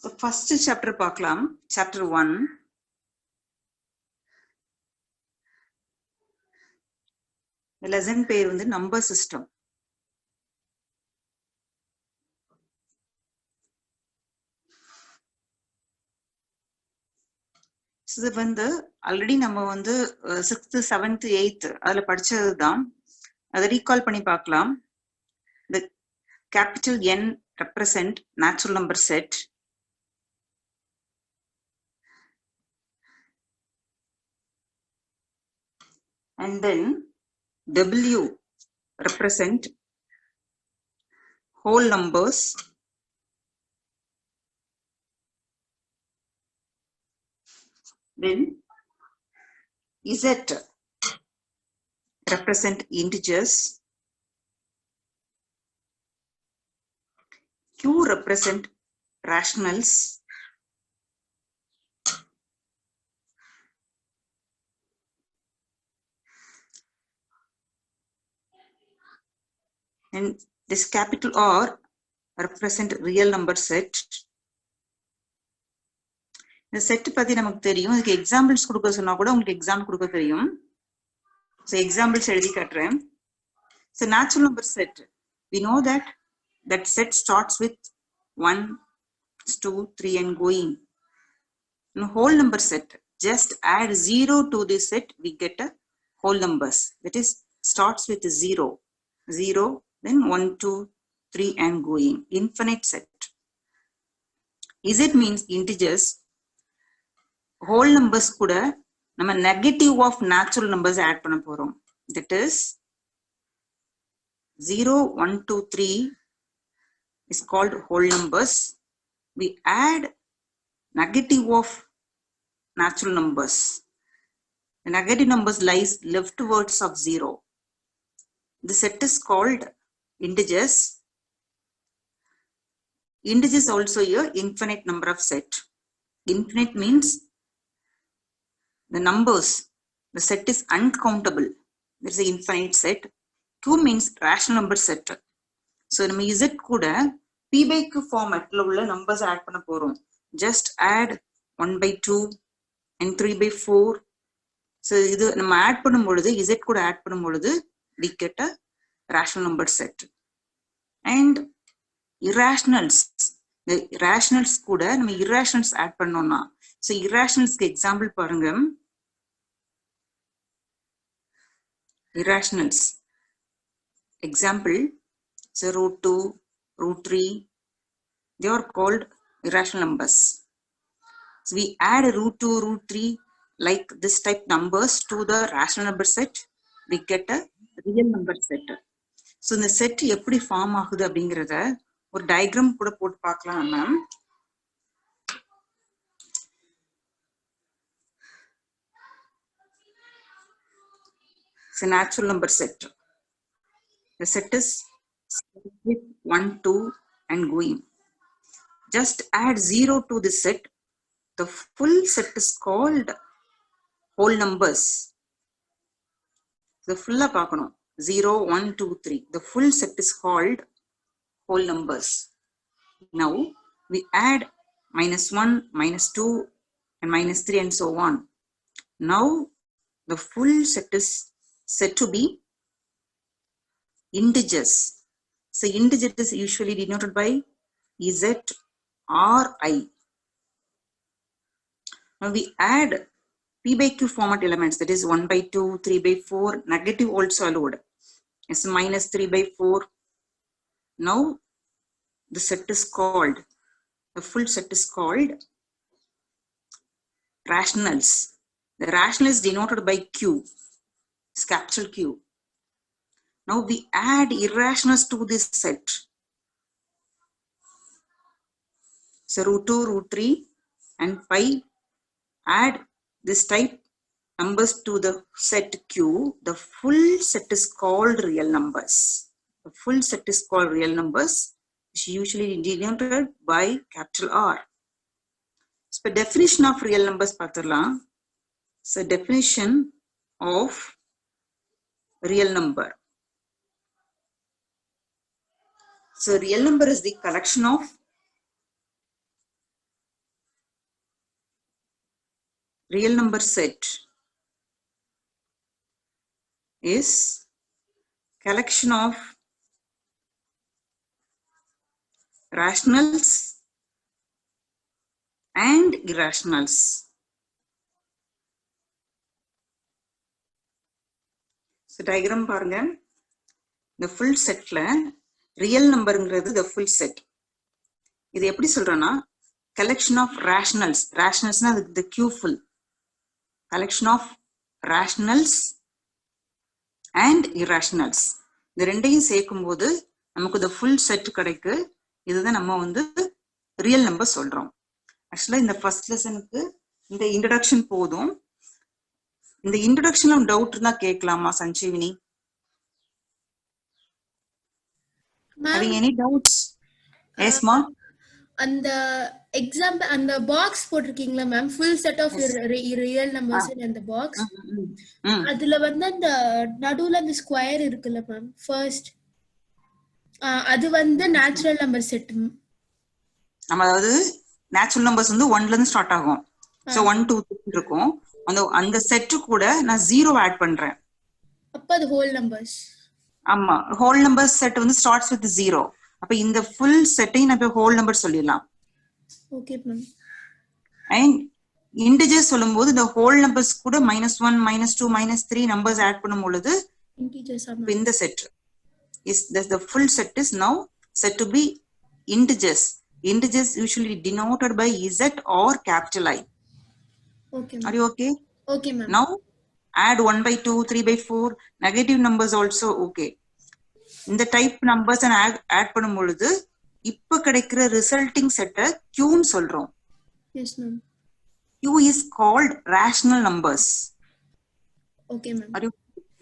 So first chapter பார்க்கலாம். Chapter 1. The lesson பேர் வந்து number system. So இது வந்து ஆல்ரெடி நம்ம வந்து 6th 7th 8th அதுல படிச்சதுதான். அதை ரீகால் பண்ணி பார்க்கலாம். The capital N represent natural number set. And then W represent whole numbers. Then Z represent integers. Q represent rationals. And this capital R represent real number set. இந்த set பத்தி நமக்கு தெரியும். இதுக்கு examples கொடுக்க சொன்னா கூட உங்களுக்கு எக்ஸாம்பிள் கொடுக்க தெரியும். So examples எழுதி காட்டுறேன். So natural number set. We know that set starts with 1, 2, 3 and going. In whole number set, just add 0 to this set, we get a whole numbers. That is starts with 0, 0, then 1, 2, 3 and going. Infinite set. Z means integers. Whole numbers கூட நம்ம negative of natural numbers add பண்ண போறோம். That is 0, 1, 2, 3 is called whole numbers. We add negative of natural numbers. The negative numbers lies leftwards of 0. The set is called integers. Integers also a infinite number of set. Infinite means the numbers, the set is uncountable. There is an infinite set. Q means rational number set. So நம்ம Z கூட P by Q formatல உள்ள numbers add பண்ண போறோம். Just add 1 by 2 and 3 by 4. So இது நம்ம add பண்ணும் பொழுது Z கூட add பண்ணும் பொழுது we get a rational number set. And irrationals. The rationals கூட நம்ம irrationals add பண்ணோம்னா so irrationalsக்கு example பாருங்க. Irrationals. Example, so root 2, root 3, they are called irrational numbers. So we add root 2, root 3 like this type numbers to the rational number set, we get a real number set. So இந்த set எப்படி form ஆகுது அப்படிங்கறத ஒரு diagram கூட போட்டு பார்க்கலாம் நம்ம. It's a natural number set. The set is with 1, 2 and going. Just add 0 to this set. The full set is called whole numbers. The full பார்க்கணும் 0, 1, 2, 3. The full set is called whole numbers. Now we add -1, -2 and -3 and so on. Now the full set is said to be integers. So integer is usually denoted by Z or I. Now we add P by Q format elements, that is 1 by 2, 3 by 4, negative also allowed. It's -3 by 4. Now the set is called, the full set is called rationals. The rational is denoted by Q. It's capital Q. Now we add irrationals to this set. So root 2, root 3 and 5. Add this type numbers to the set Q. The full set is called real numbers. The full set is called real numbers, which is usually denoted by capital R. So definition of real numbers பார்த்துடலாம். So definition of real number. So real number is the collection of real number set is collection of rationals and irrationals. So diagram பாருங்க. The full setல real numberங்கிறது the full set. இது எப்படி சொல்றேன்னா collection of rationals. Rationalsனா the Q full. Collection of rationals and irrationals. இந்த ரெண்டையும் சேர்க்கும்போது நமக்கு the full set கிடைக்கு. இதுதான் நம்ம வந்து real number சொல்றோம். ஆக்சுவலா இந்த ஃபர்ஸ்ட் லெசனுக்கு இந்த இன்ட்ரோடக்ஷன் போதும். இந்த இன்ட்ரோடக்ஷன்ல டவுட் இருந்தா கேட்கலாமா Sanjeevini? Having any doubts? Yes ma. அந்த எக்ஸாம்பிள் அந்த பாக்ஸ் போட்டிருக்கீங்களா ma'am, full set of real numbers in அந்த பாக்ஸ். அதுல வந்து அந்த நடுவுல அந்த ஸ்கொயர் இருக்குல்ல மேம், ஃபர்ஸ்ட் அது வந்து நேச்சுரல் நம்பர் செட். நம்ம அதாவது நேச்சுரல் நம்பர்ஸ் வந்து 1ல இருந்து ஸ்டார்ட் ஆகும். சோ 1 2 3 இருக்கும். அந்த செட் கூட நான் 0 ஆட் பண்றேன். அப்ப அது ஹோல் நம்பர்ஸ். ஆமா, ஹோல் நம்பர் செட் வந்து ஸ்டார்ட்ஸ் வித் 0. அப்ப இந்த ஃபுல் செட்டையும் நம்ம ஹோல் நம்பர் சொல்லிடலாம். Okay ma'am. அண்ட் இன்டிஜர்ஸ் சொல்லும்போது இந்த ஹோல் நம்பர்ஸ் கூட -1 -2 -3 நம்பர்ஸ் ஆட் பண்ணும் பொழுது இன்டிஜர்ஸ் இந்த set is the full set is now said to be integers. Integers usually denoted by Z or capital I. Okay. Are you okay? Okay ma'am. Now add 1/2, 3/4, negative numbers also okay. இந்த type numbers add பண்ணும் பொழுது இப்ப கிடைக்கிற resulting செட்டை Q ன்னு சொல்றோம். Yes ma'am. Q is called rational numbers. Okay ma'am. Are you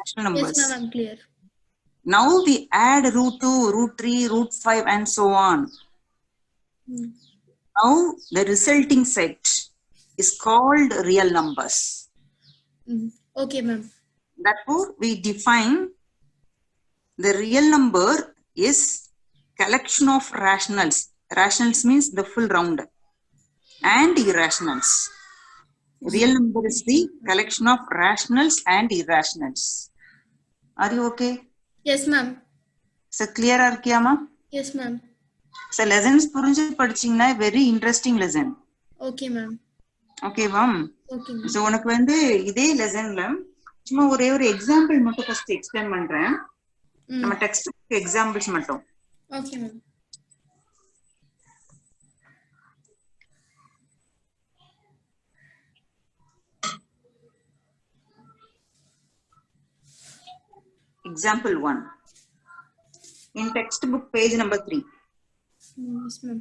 rational numbers? Yes ma'am, I'm clear. Now we add √2, √3, √5 and so on. Now the resulting set is called real numbers. Okay ma'am. Therefore we define the real number is collection of rationals. Rationals means the full round and irrationals. Real number is the collection of rationals and irrationals. Are you okay? Yes ma'am. So clear irukiyama? Yes ma'am. So lessons புரிஞ்சு படிச்சீங்கன்னா very interesting lesson. Okay ma'am. Okay ma'am. Okay ma'am. So உனக்கு வந்து இதே லெசன்ல சும்மா ஒரே ஒரு example மட்டும் first explain பண்றேன். நம்ம டெக்ஸ்ட் புக் எக்ஸாம்பிள்ஸ் மட்டும். Okay ma'am. Example 1. In textbook page number 3. Yes ma'am.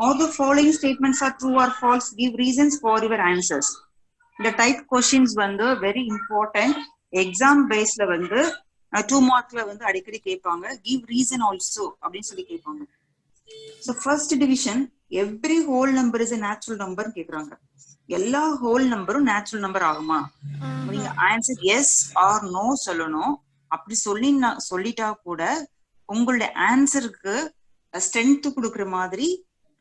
All the following statements are true or false. Give reasons for your answers. The type questions வந்து very important. Exam baseல வந்து 2 markல வந்து அடிக்கடி கேட்பாங்க. Give reason also அப்படின்னு சொல்லி கேட்பாங்க. So first division, every whole number is a natural number கேக்குறாங்க. எல்லா ஹோல் நம்பரும் நேச்சுரல் நம்பர் ஆகுமா? நீங்க ஆன்சர் எஸ் ஆர் நோ சொல்லணும். அப்படி சொல்லிட்டா கூட உங்களுடைய ஆன்சருக்கு ஸ்ட்ரென்த் கொடுக்குற மாதிரி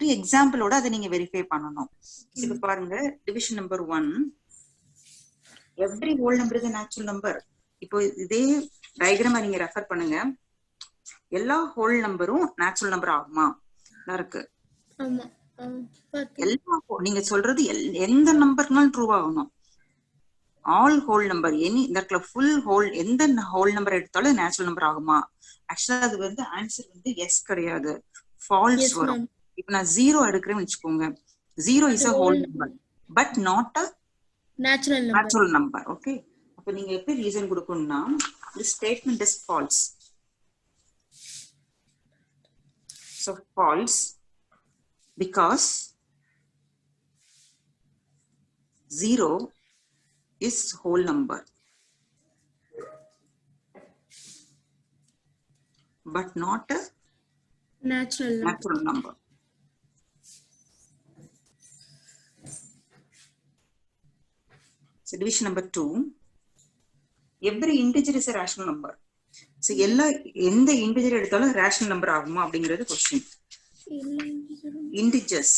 எக்ஸாம்பிளோட அதை நீங்க வெரிஃபை பண்ணணும். இப்ப பாருங்க, division number 1, every whole number is natural number. இப்போ இதே டயக்ராம நீங்க ரெஃபர் பண்ணுங்க. எல்லா ஹோல் நம்பரும் நேச்சுரல் நம்பர் ஆகுமா? இருக்கு. எல்லா நீங்க சொல்றது எந்த நம்பர்னாலும் ட்ரூ ஆகணும். ஆல் ஹோல் நம்பர் எனி இந்த ஃபுல் ஹோல் எந்த ஹோல் நம்பர் எடுத்தாலும் நேச்சுரல் நம்பர் ஆகுமா? ஆக்சுவலா அது வந்து ஆன்சர் வந்து எஸ் கிடையாது, ஃபால்ஸ் வரும். இப்ப நான் 0 எடுக்கிறேன்னு வச்சுக்கோங்க. 0 is a whole number but not a natural number. Okay, அப்ப நீங்க எப்படி ரீசன் கொடுக்கணும்னா this statement is false. So false because 0 is whole number but not a natural number. So division number 2, every integer is a rational number. So எந்த integer எடுத்தாலும் rational number ஆகுமா அப்படிங்கிறது question. integers.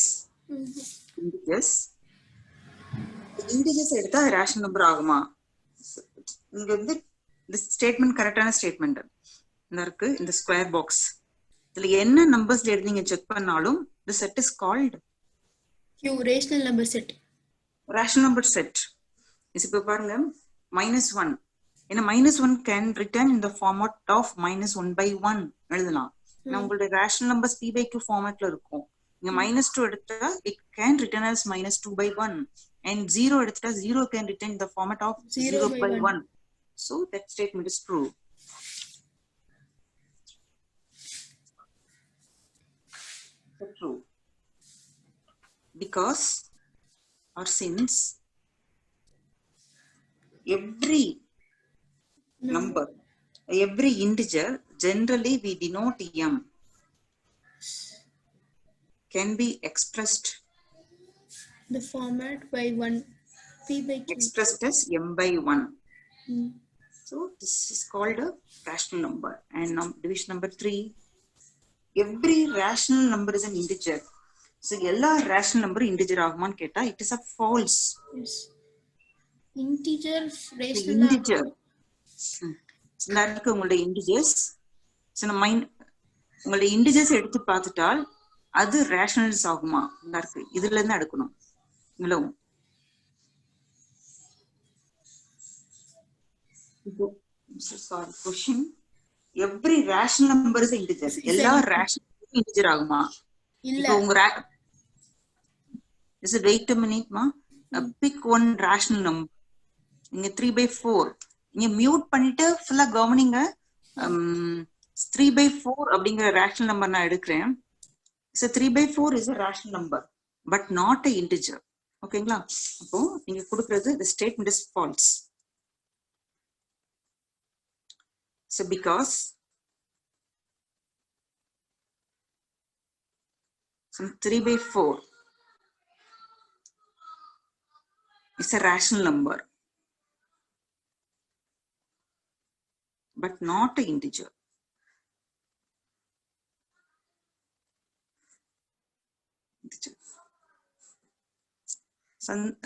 Integers எடுத்தா rational number ஆகுமா? இங்க வந்து இந்த statement கரெக்டான ஸ்டேட்மெண்ட் இந்த இருக்கு இந்த ஸ்கொயர் பாக்ஸ். இதுல என்ன நம்பர்ஸ் எடுத்து நீங்க செக் பண்ணாலும் the set is called rational number set. Rational number set. இப்போ பாருங்க -1. ஏன்னா -1 can return in the format of -1/1 எழுதலாம். நான் உங்களுடைய rational numbers p/q formatல இருக்கும். நீங்க -2 எடுத்தா it can return as -2/1 and 0 எடுத்தா 0 can return in the format of 0/1. So that statement is true. True. Because or since every number, every integer, generally we denote m, can be expressed the format by 1 p/q expressed as m/1. So this is called a rational number. And division number 3, every rational number is an integer. So எல்லா rational number integer ஆகுமான்னு கேட்டா it is a false. Yes. Integer rational integer. இருக்கு உங்களுடைய integers. So உங்களுடைய integers எடுத்து பார்த்துட்டால் அது rationals ஆகுமா? இருக்கு இதுல இருந்து எடுக்கணும். இவ்வளவு sorry question. Every rational number is integer. எல்லா rational integer ஆகுமா? இல்ல. இப்போ உங்க is it wait a minute ma? Pick one rational number. இங்க 3/4. நீங்க மியூட் பண்ணிட்டு ஃபுல்லா கவனிங்க. 3/4 அப்படிங்கிற rational number நான் எடுக்கிறேன். So 3/4 is a rational number but not a integer. ஓகேங்களா? அப்போ நீங்க கொடுக்கிறது the statement is false. So because 3/4 is a rational number but not an integer.